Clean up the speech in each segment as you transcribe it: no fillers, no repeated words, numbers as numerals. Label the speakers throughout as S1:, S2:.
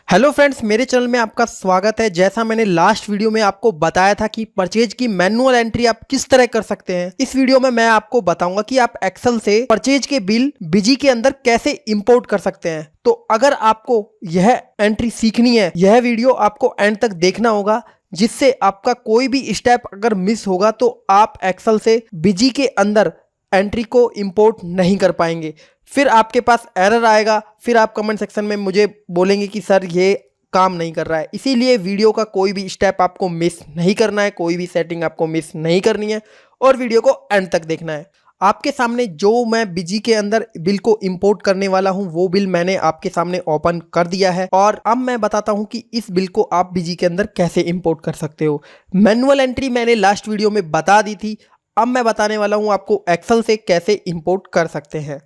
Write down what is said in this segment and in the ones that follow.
S1: Hello friends, मेरे channel में आपका स्वागत है। जैसा मैंने लास्ट वीडियो में आपको बताया था कि परचेज की मैनुअल एंट्री आप किस तरह कर सकते हैं, इस वीडियो में मैं आपको बताऊंगा कि आप एक्सेल से परचेज के बिल बिजी के अंदर कैसे इंपोर्ट कर सकते हैं। तो अगर आपको यह एंट्री सीखनी है, यह वीडियो आपको एंड तक देखना होगा, जिससे आपका कोई भी स्टेप अगर मिस होगा तो आप एक्सेल से बिजी के अंदर एंट्री को इंपोर्ट नहीं कर पाएंगे। फिर आपके पास एरर आएगा, फिर आप कमेंट सेक्शन में मुझे बोलेंगे कि सर ये काम नहीं कर रहा है। इसीलिए वीडियो का कोई भी स्टेप आपको मिस नहीं करना है, कोई भी सेटिंग आपको मिस नहीं करनी है और वीडियो को एंड तक देखना है। आपके सामने जो मैं बिजी के अंदर बिल को इंपोर्ट करने वाला हूं, वो बिल मैंने आपके सामने ओपन कर दिया है और अब मैं बताता हूं कि इस बिल को आप बिजी के अंदर कैसे इंपोर्ट कर सकते हो। मैनुअल एंट्री मैंने लास्ट वीडियो में बता दी थी, अब मैं बताने वाला हूं आपको एक्सेल से कैसे इंपोर्ट कर सकते हैं।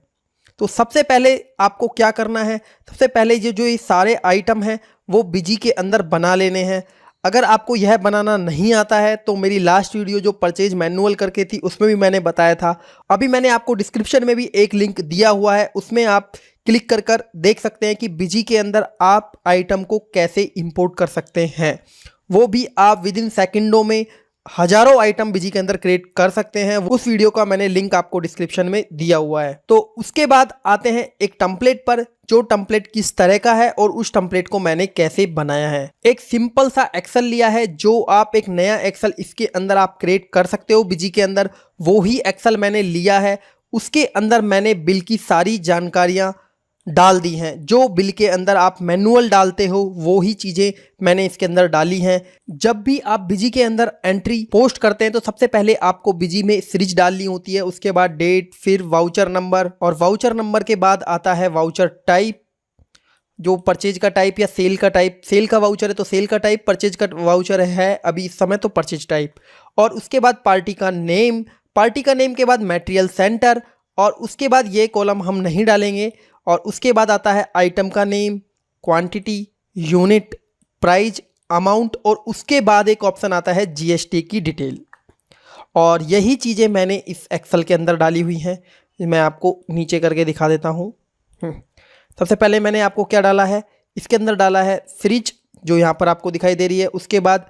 S1: तो सबसे पहले आपको क्या करना है, सबसे पहले ये सारे आइटम हैं वो बिजी के अंदर बना लेने हैं। अगर आपको यह बनाना नहीं आता है तो मेरी लास्ट वीडियो जो परचेज मैनुअल करके थी उसमें भी मैंने बताया था। अभी मैंने आपको डिस्क्रिप्शन में भी एक लिंक दिया हुआ है, उसमें आप क्लिक कर कर देख सकते हैं कि बिजी के अंदर आप आइटम को कैसे इंपोर्ट कर सकते हैं। वो भी आप विद इन सेकेंडों में हजारों आइटम बिजी के अंदर क्रिएट कर सकते हैं। उस वीडियो का मैंने लिंक आपको डिस्क्रिप्शन में दिया हुआ है। तो उसके बाद आते हैं एक टेम्पलेट पर, जो टेम्पलेट किस तरह का है और उस टेम्पलेट को मैंने कैसे बनाया है। एक सिंपल सा एक्सेल लिया है, जो आप एक नया एक्सेल इसके अंदर आप क्रिएट कर सकते हो बिजी के अंदर, वो ही एक्सेल मैंने लिया है। उसके अंदर मैंने बिल की सारी जानकारियां डाल दी हैं। जो बिल के अंदर आप मैनुअल डालते हो वो ही चीज़ें मैंने इसके अंदर डाली हैं। जब भी आप बिजी के अंदर एंट्री पोस्ट करते हैं तो सबसे पहले आपको बिजी में सीरीज डालनी होती है, उसके बाद डेट, फिर वाउचर नंबर, और वाउचर नंबर के बाद आता है वाउचर टाइप, जो परचेज का टाइप या सेल का टाइप। सेल का वाउचर है तो सेल का टाइप, परचेज का वाउचर है अभी इस समय तो परचेज टाइप। और उसके बाद पार्टी का नेम, पार्टी का नेम के बाद मटेरियल सेंटर, और उसके बाद ये कॉलम हम नहीं डालेंगे। और उसके बाद आता है आइटम का name, quantity, unit, price, amount, और उसके बाद एक ऑप्शन आता है जीएसटी की डिटेल। और यही चीज़ें मैंने इस एक्सेल के अंदर डाली हुई हैं। मैं आपको नीचे करके दिखा देता हूँ। सबसे पहले मैंने आपको क्या डाला है, इसके अंदर डाला है फ्रिज, जो यहाँ पर आपको दिखाई दे रही है। उसके बाद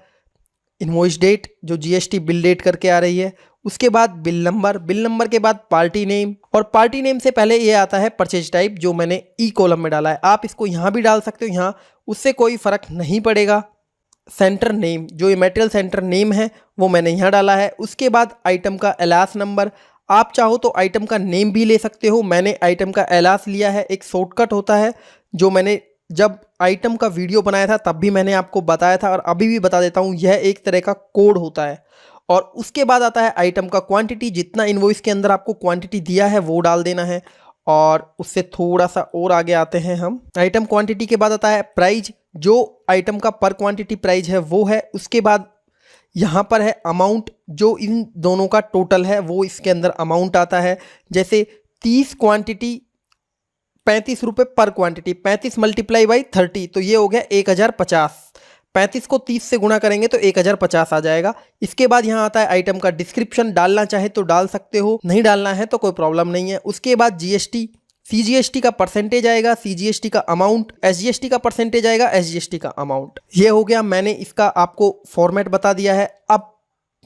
S1: इनवॉइस डेट, जो जीएसटी बिल डेट करके आ रही है। उसके बाद बिल नंबर, बिल नंबर के बाद पार्टी नेम, और पार्टी नेम से पहले ये आता है परचेज टाइप, जो मैंने ई कॉलम में डाला है। आप इसको यहाँ भी डाल सकते हो, यहाँ उससे कोई फ़र्क नहीं पड़ेगा। सेंटर नेम, जो ये मटेरियल सेंटर नेम है वो मैंने यहाँ डाला है। उसके बाद आइटम का एलास नंबर, आप चाहो तो आइटम का नेम भी ले सकते हो, मैंने आइटम का एलास लिया है। एक शॉर्टकट होता है जो मैंने जब आइटम का वीडियो बनाया था तब भी मैंने आपको बताया था और अभी भी बता देता हूँ, यह एक तरह का कोड होता है। और उसके बाद आता है आइटम का क्वांटिटी, जितना इनवॉइस के अंदर आपको क्वांटिटी दिया है वो डाल देना है। और उससे थोड़ा सा और आगे आते हैं हम, आइटम क्वांटिटी के बाद आता है प्राइस, जो आइटम का पर क्वांटिटी प्राइस है वो है। उसके बाद यहाँ पर है अमाउंट, जो इन दोनों का टोटल है वो इसके अंदर अमाउंट आता है। जैसे 30 क्वांटिटी 35 रुपये पर क्वांटिटी, 35 मल्टीप्लाई बाई 30 तो ये हो गया 1050। 35 को 30 से गुणा करेंगे तो 1050 आ जाएगा। इसके बाद यहाँ आता है आइटम का डिस्क्रिप्शन, डालना चाहे तो डाल सकते हो, नहीं डालना है तो कोई प्रॉब्लम नहीं है। उसके बाद जीएसटी, सीजीएसटी का परसेंटेज आएगा, सीजीएसटी का अमाउंट, एसजीएसटी का परसेंटेज आएगा, एसजीएसटी का अमाउंट। ये हो गया, मैंने इसका आपको फॉर्मेट बता दिया है। अब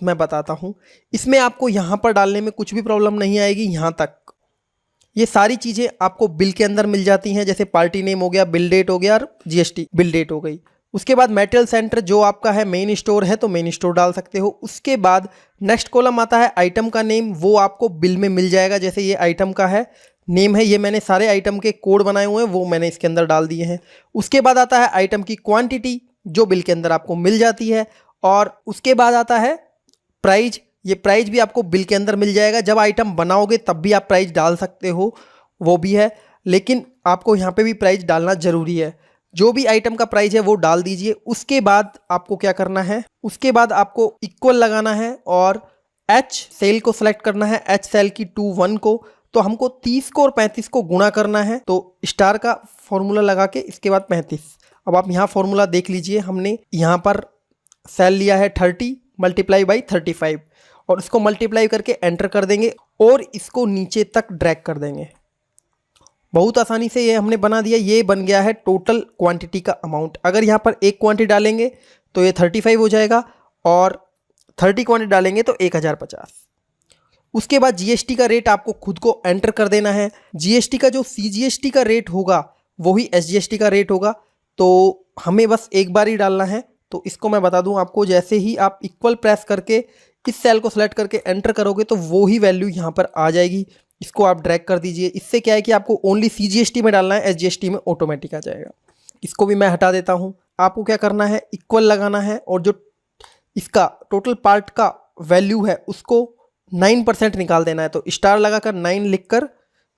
S1: मैं बताता हूँ, इसमें आपको यहाँ पर डालने में कुछ भी प्रॉब्लम नहीं आएगी। यहाँ तक ये सारी चीज़ें आपको बिल के अंदर मिल जाती हैं, जैसे पार्टी नेम हो गया, बिल डेट हो गया और जीएसटी बिल डेट हो गई। उसके बाद मटेरियल सेंटर, जो आपका है मेन स्टोर है तो मेन स्टोर डाल सकते हो। उसके बाद नेक्स्ट कॉलम आता है आइटम का नेम, वो आपको बिल में मिल जाएगा। जैसे ये आइटम का है नेम है, ये मैंने सारे आइटम के कोड बनाए हुए हैं वो मैंने इसके अंदर डाल दिए हैं। उसके बाद आता है आइटम की क्वांटिटी, जो बिल के अंदर आपको मिल जाती है। और उसके बाद आता है प्राइस, ये प्राइस भी आपको बिल के अंदर मिल जाएगा। जब आइटम बनाओगे तब भी आप प्राइस डाल सकते हो, वो भी है, लेकिन आपको यहाँ पे भी प्राइस डालना ज़रूरी है। जो भी आइटम का प्राइस है वो डाल दीजिए। उसके बाद आपको क्या करना है, उसके बाद आपको इक्वल लगाना है और एच सेल को सिलेक्ट करना है, एच सेल की 2 1 को। तो हमको 30 को और 35 को गुणा करना है, तो स्टार का फॉर्मूला लगा के इसके बाद 35। अब आप यहाँ फॉर्मूला देख लीजिए, हमने यहाँ पर सेल लिया है 30 मल्टीप्लाई बाई 35 और इसको मल्टीप्लाई करके एंटर कर देंगे और इसको नीचे तक ड्रैग कर देंगे। बहुत आसानी से ये हमने बना दिया। ये बन गया है टोटल क्वांटिटी का अमाउंट। अगर यहाँ पर एक क्वांटिटी डालेंगे तो ये 35 हो जाएगा और 30 क्वांटिटी डालेंगे तो 1050। उसके बाद जीएसटी का रेट आपको खुद को एंटर कर देना है। जीएसटी का जो सीजीएसटी का रेट होगा वही एसजीएसटी का रेट होगा, तो हमें बस एक बार ही डालना है। तो इसको मैं बता दूं आपको, जैसे ही आप इक्वल प्रेस करके इस सेल को सेलेक्ट करके एंटर करोगे तो वो ही वैल्यू यहाँ पर आ जाएगी। इसको आप ड्रैग कर दीजिए। इससे क्या है कि आपको ओनली सीजीएसटी में डालना है, एसजीएसटी में ऑटोमेटिक आ जाएगा। इसको भी मैं हटा देता हूँ। आपको क्या करना है, इक्वल लगाना है और जो इसका टोटल पार्ट का वैल्यू है उसको 9% निकाल देना है। तो स्टार लगाकर 9 लिखकर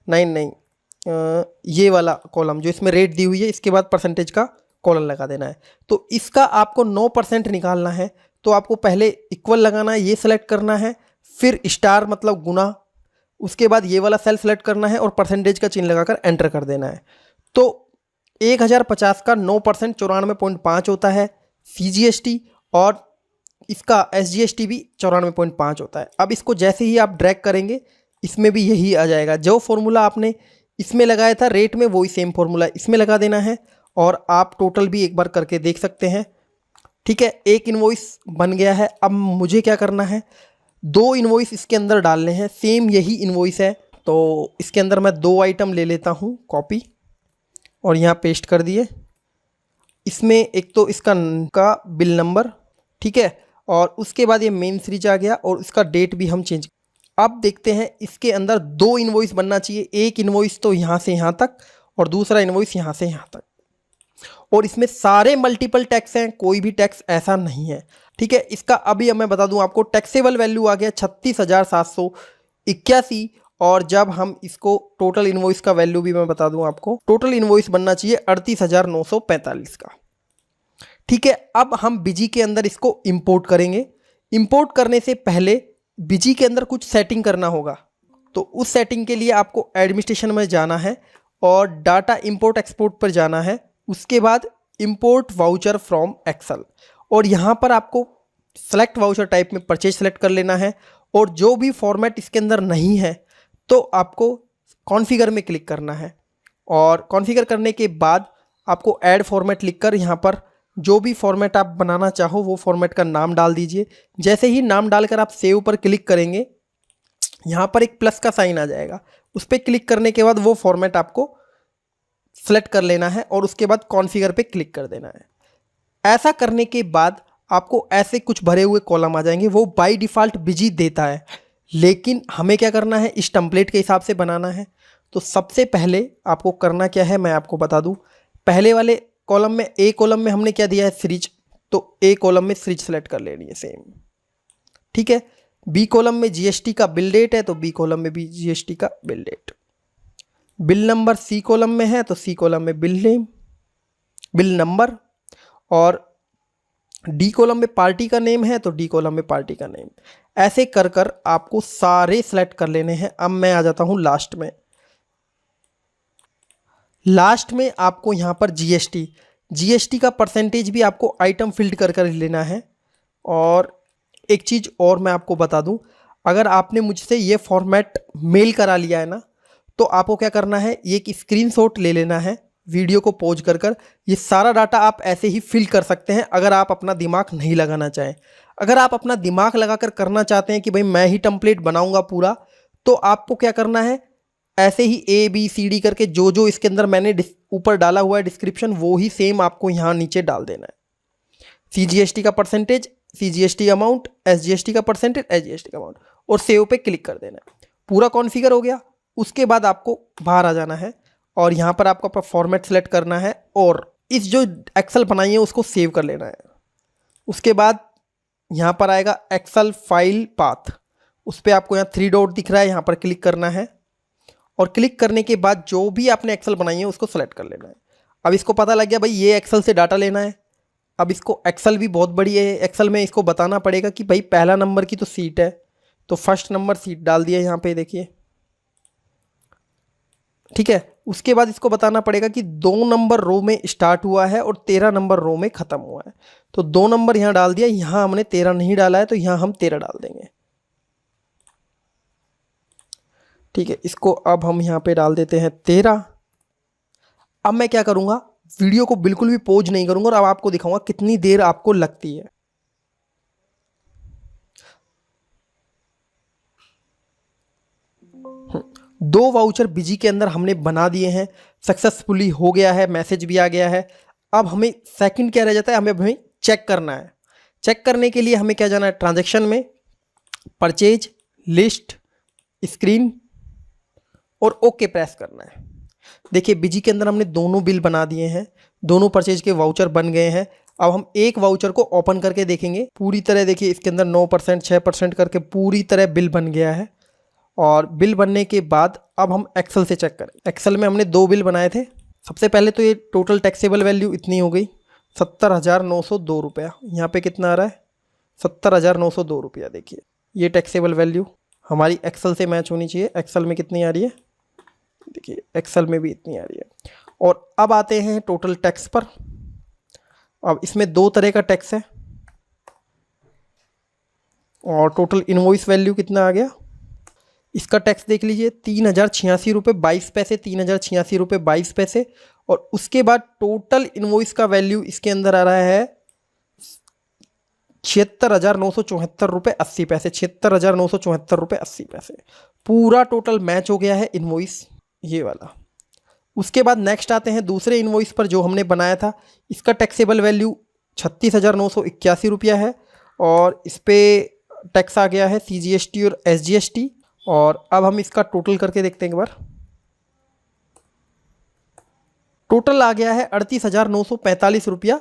S1: 9 नहीं, ये वाला कॉलम जो इसमें रेट दी हुई है इसके बाद परसेंटेज का कॉलम लगा देना है। तो इसका आपको 9% निकालना है। तो आपको पहले इक्वल लगाना है, ये सेलेक्ट करना है, फिर स्टार मतलब गुना, उसके बाद ये वाला सेल सेलेक्ट करना है और परसेंटेज का चिन्ह लगाकर एंटर कर देना है। तो 1050 का 9% 94.5 होता है सीजीएसटी और इसका एसजीएसटी भी 94.5 होता है। अब इसको जैसे ही आप ड्रैग करेंगे इसमें भी यही आ जाएगा। जो फॉर्मूला आपने इसमें लगाया था रेट में वही सेम फॉर्मूला इसमें लगा देना है और आप टोटल भी एक बार करके देख सकते हैं। ठीक है, एक इनवॉइस बन गया है। अब मुझे क्या करना है, 2 इनवॉइस इसके अंदर डालने हैं। सेम यही इनवॉइस है तो इसके अंदर मैं 2 आइटम ले लेता हूँ कॉपी और यहाँ पेस्ट कर दिए। इसमें एक तो इसका बिल नंबर, ठीक है, और उसके बाद ये मेन सीरीज आ गया और इसका डेट भी हम चेंज। अब देखते हैं इसके अंदर 2 इनवॉइस बनना चाहिए। एक इनवॉइस तो यहाँ से यहाँ तक और दूसरा इनवॉइस यहाँ से यहाँ तक, और इसमें सारे मल्टीपल टैक्स हैं, कोई भी टैक्स ऐसा नहीं है। ठीक है, इसका अभी मैं बता दूं आपको टैक्सेबल वैल्यू आ गया 36,781 और जब हम इसको टोटल इनवॉइस का वैल्यू भी मैं बता दूं आपको, टोटल इनवॉइस बनना चाहिए 38,945 का। ठीक है, अब हम बिजी के अंदर इसको इंपोर्ट करेंगे। इंपोर्ट करने से पहले बिजी के अंदर कुछ सेटिंग करना होगा। तो उस सेटिंग के लिए आपको एडमिनिस्ट्रेशन में जाना है और डाटा इंपोर्ट एक्सपोर्ट पर जाना है। उसके बाद इंपोर्ट वाउचर फ्रॉम एक्सेल और यहाँ पर आपको सेलेक्ट वाउचर टाइप में परचेज सेलेक्ट कर लेना है और जो भी फॉर्मेट इसके अंदर नहीं है तो आपको कॉन्फ़िगर में क्लिक करना है और कॉन्फ़िगर करने के बाद आपको ऐड फॉर्मेट लिखकर यहाँ पर जो भी फॉर्मेट आप बनाना चाहो वो फॉर्मेट का नाम डाल दीजिए। जैसे ही नाम डालकर आप सेव पर क्लिक करेंगे यहाँ पर एक प्लस का साइन आ जाएगा, उस पर क्लिक करने के बाद वो फॉर्मेट आपको सेलेक्ट कर लेना है और उसके बाद कॉन्फ़िगर पे क्लिक कर देना है। ऐसा करने के बाद आपको ऐसे कुछ भरे हुए कॉलम आ जाएंगे। वो बाय डिफ़ॉल्ट बिजी देता है, लेकिन हमें क्या करना है, इस टेम्पलेट के हिसाब से बनाना है। तो सबसे पहले आपको करना क्या है मैं आपको बता दूं। पहले वाले कॉलम में, ए कॉलम में हमने क्या दिया है सीरीज, तो ए कॉलम में सीरीज सेलेक्ट कर लेनी है सेम। ठीक है, बी कॉलम में जीएसटी का बिल डेट है तो बी कॉलम में भी जीएसटी का bill date. Bill number C column में है तो सी कॉलम में बिल नेम, बिल नंबर, और डी कॉलम में पार्टी का नेम है तो डी कॉलम में पार्टी का नेम। ऐसे कर कर आपको सारे सेलेक्ट कर लेने हैं। अब मैं आ जाता हूं लास्ट में। लास्ट में आपको यहां पर जीएसटी का परसेंटेज भी आपको आइटम फिल्ड कर कर लेना है। और एक चीज़ और मैं आपको बता दूं, अगर आपने मुझसे ये फॉर्मेट मेल करा लिया है ना तो आपको क्या करना है, ये एक स्क्रीनशॉट ले लेना है वीडियो को पॉज कर कर। ये सारा डाटा आप ऐसे ही फिल कर सकते हैं अगर आप अपना दिमाग नहीं लगाना चाहें। अगर आप अपना दिमाग लगाकर करना चाहते हैं कि भाई मैं ही टेम्पलेट बनाऊंगा पूरा, तो आपको क्या करना है, ऐसे ही ए बी सी डी करके जो जो इसके अंदर मैंने ऊपर डाला हुआ है डिस्क्रिप्शन, वो ही सेम आपको यहाँ नीचे डाल देना है। सीजीएसटी का परसेंटेज, सीजीएसटी अमाउंट, एसजीएसटी का परसेंटेज, एसजीएसटी का अमाउंट, और सेव पे क्लिक कर देना है। पूरा कॉन्फ़िगर हो गया। उसके बाद आपको बाहर आ जाना है और यहाँ पर आपको अपना फॉर्मेट सेलेक्ट करना है और इस जो एक्सेल बनाई है उसको सेव कर लेना है। उसके बाद यहाँ पर आएगा एक्सेल फाइल पाथ, उस पर आपको यहाँ 3 डॉट दिख रहा है, यहाँ पर क्लिक करना है और क्लिक करने के बाद जो भी आपने एक्सेल बनाई है उसको सेलेक्ट कर लेना है। अब इसको पता लग गया भाई ये एक्सेल से डाटा लेना है। अब इसको एक्सेल भी बहुत बड़ी है, एक्सेल में इसको बताना पड़ेगा कि भाई पहला नंबर की तो सीट है तो फर्स्ट नंबर सीट डाल दिया यहाँ पे देखिए। ठीक है, उसके बाद इसको बताना पड़ेगा कि 2 नंबर रो में स्टार्ट हुआ है और 13 नंबर रो में ख़त्म हुआ है। तो 2 नंबर यहाँ डाल दिया, यहाँ हमने 13 नहीं डाला है तो यहाँ हम 13 डाल देंगे। ठीक है, इसको अब हम यहाँ पे डाल देते हैं 13 अब मैं क्या करूँगा, वीडियो को बिल्कुल भी पॉज नहीं करूँगा और अब आपको दिखाऊंगा कितनी देर आपको लगती है। दो वाउचर बिजी के अंदर हमने बना दिए हैं, सक्सेसफुली हो गया है, मैसेज भी आ गया है। अब हमें सेकंड क्या रह जाता है, हमें चेक करना है। चेक करने के लिए हमें क्या जाना है, ट्रांजैक्शन में, परचेज, लिस्ट, स्क्रीन और ओके प्रेस करना है। देखिए बिजी के अंदर हमने दोनों बिल बना दिए हैं, दोनों परचेज के वाउचर बन गए हैं। अब हम एक वाउचर को ओपन करके देखेंगे पूरी तरह। देखिए इसके अंदर 9%, 6% करके पूरी तरह बिल बन गया है। और बिल बनने के बाद अब हम एक्सेल से चेक करें। एक्सेल में हमने दो बिल बनाए थे। सबसे पहले तो ये टोटल टैक्सेबल वैल्यू इतनी हो गई 70,902 रुपया। यहाँ पे कितना आ रहा है, 70,902 रुपया। देखिए ये टैक्सेबल वैल्यू हमारी एक्सेल से मैच होनी चाहिए। एक्सेल में कितनी आ रही है, देखिए एक्सेल में भी इतनी आ रही है। और अब आते हैं टोटल टैक्स पर। अब इसमें दो तरह का टैक्स है और टोटल इनवॉइस वैल्यू कितना आ गया, इसका टैक्स देख लीजिए 3,086 रुपये 22 पैसे, 3,086 रुपये 22 पैसे। और उसके बाद टोटल इनवॉइस का वैल्यू इसके अंदर आ रहा है 76,974 रुपये 80 पैसे, 76,974 रुपये 80 पैसे। पूरा टोटल मैच हो गया है इनवॉइस ये वाला। उसके बाद नेक्स्ट आते हैं दूसरे इनवॉइस पर जो हमने बनाया था। इसका टैक्सेबल वैल्यू 36,981 रुपया है और इस पर टैक्स आ गया है CGST और SGST। और अब हम इसका टोटल करके देखते हैं एक बार। टोटल आ गया है 38,945 रुपया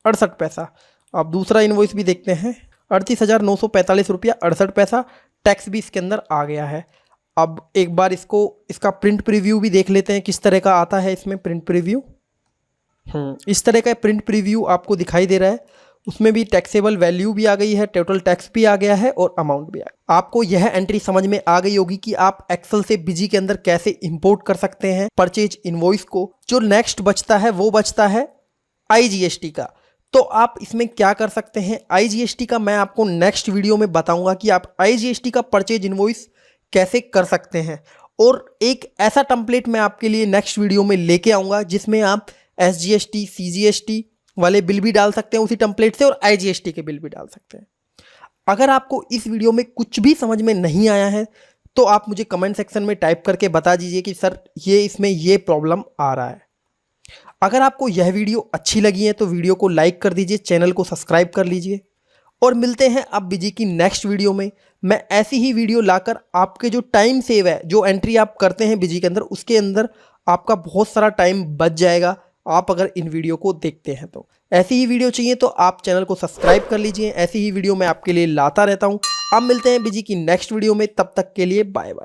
S1: 68 पैसा। अब दूसरा इनवॉइस भी देखते हैं, 38,945 रुपया 68 पैसा। टैक्स भी इसके अंदर आ गया है। अब एक बार इसका प्रिंट प्रीव्यू भी देख लेते हैं किस तरह का आता है इसमें प्रिंट प्रीव्यू। इस तरह का प्रिंट प्रीव्यू आपको दिखाई दे रहा है। उसमें भी टैक्सेबल वैल्यू भी आ गई है, टोटल टैक्स भी आ गया है और अमाउंट भी आ गया। आपको यह एंट्री समझ में आ गई होगी कि आप एक्सेल से बिजी के अंदर कैसे इंपोर्ट कर सकते हैं परचेज इनवॉइस को। जो नेक्स्ट बचता है वो बचता है IGST का। तो आप इसमें क्या कर सकते हैं, IGST का मैं आपको नेक्स्ट वीडियो में बताऊंगा कि आप IGST का परचेज इनवॉइस कैसे कर सकते हैं। और एक ऐसा टेम्पलेट मैं आपके लिए नेक्स्ट वीडियो में लेके आऊँगा जिसमें आप SGST, CGST वाले बिल भी डाल सकते हैं उसी टेम्पलेट से और IGST के बिल भी डाल सकते हैं। अगर आपको इस वीडियो में कुछ भी समझ में नहीं आया है तो आप मुझे कमेंट सेक्शन में टाइप करके बता दीजिए कि सर इसमें ये प्रॉब्लम आ रहा है। अगर आपको यह वीडियो अच्छी लगी है तो वीडियो को लाइक कर दीजिए, चैनल को सब्सक्राइब कर लीजिए और मिलते हैं अब बिजी की नेक्स्ट वीडियो में। मैं ऐसी ही वीडियो लाकर आपके जो टाइम सेव है, जो एंट्री आप करते हैं बिजी के अंदर, उसके अंदर आपका बहुत सारा टाइम बच जाएगा आप अगर इन वीडियो को देखते हैं तो। ऐसी ही वीडियो चाहिए तो आप चैनल को सब्सक्राइब कर लीजिए। ऐसी ही वीडियो मैं आपके लिए लाता रहता हूँ। अब मिलते हैं बिजी की नेक्स्ट वीडियो में, तब तक के लिए बाय बाय।